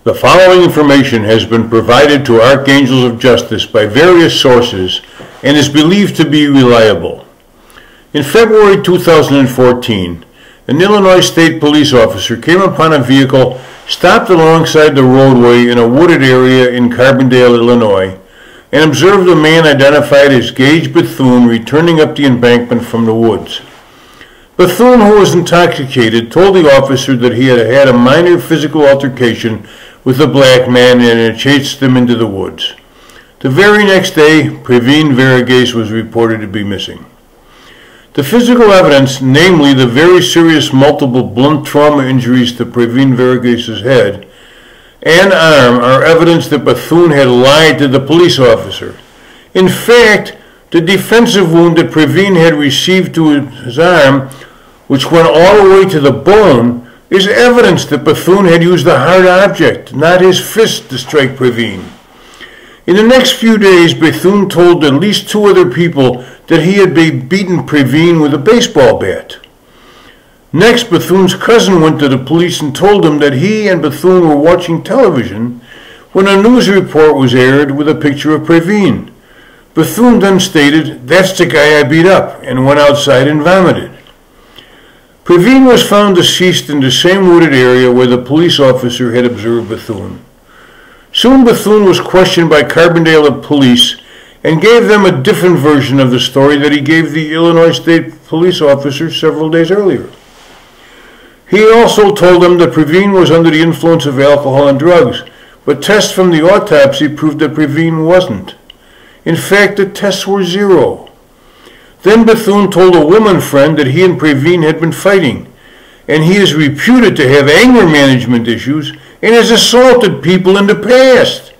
The following information has been provided to Archangels of Justice by various sources and is believed to be reliable. In February 2014, an Illinois State Police officer came upon a vehicle stopped alongside the roadway in a wooded area in Carbondale, Illinois, and observed a man identified as Gage Bethune returning up the embankment from the woods. Bethune, who was intoxicated, told the officer that he had had a minor physical altercation with a black man and had chased him into the woods. The very next day, Pravin Varughese was reported to be missing. The physical evidence, namely the very serious multiple blunt trauma injuries to Pravin Varughese's head and arm, are evidence that Bethune had lied to the police officer. In fact, the defensive wound that Pravin had received to his arm, which went all the way to the bone, is evidence that Bethune had used a hard object, not his fist, to strike Pravin. In the next few days, Bethune told at least two other people that he had beaten Pravin with a baseball bat. Next, Bethune's cousin went to the police and told them that he and Bethune were watching television when a news report was aired with a picture of Pravin. Bethune then stated, "That's the guy I beat up," and went outside and vomited. Pravin was found deceased in the same wooded area where the police officer had observed Bethune. Soon Bethune was questioned by Carbondale police and gave them a different version of the story that he gave the Illinois State Police officer several days earlier. He also told them that Pravin was under the influence of alcohol and drugs, but tests from the autopsy proved that Pravin wasn't. In fact, the tests were zero. Then Bethune told a woman friend that he and Pravin had been fighting, and he is reputed to have anger management issues and has assaulted people in the past.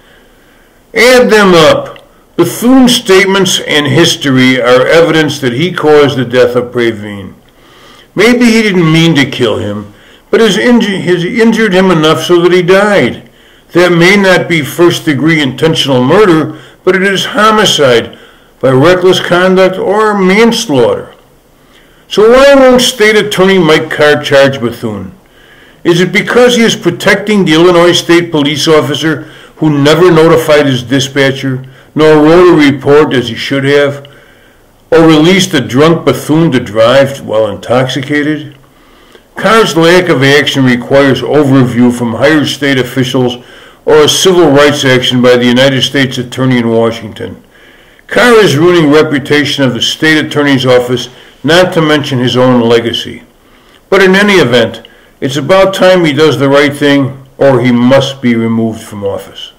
Add them up. Bethune's statements and history are evidence that he caused the death of Pravin. Maybe he didn't mean to kill him, but has injured him enough so that he died. That may not be first-degree intentional murder, but it is homicide by reckless conduct or manslaughter. So why won't State Attorney Mike Carr charge Bethune? Is it because he is protecting the Illinois State Police officer who never notified his dispatcher, nor wrote a report as he should have, or released a drunk Bethune to drive while intoxicated? Carr's lack of action requires overview from higher state officials or a civil rights action by the United States Attorney in Washington. Carr is ruining the reputation of the State Attorney's office, not to mention his own legacy. But in any event, it's about time he does the right thing, or he must be removed from office.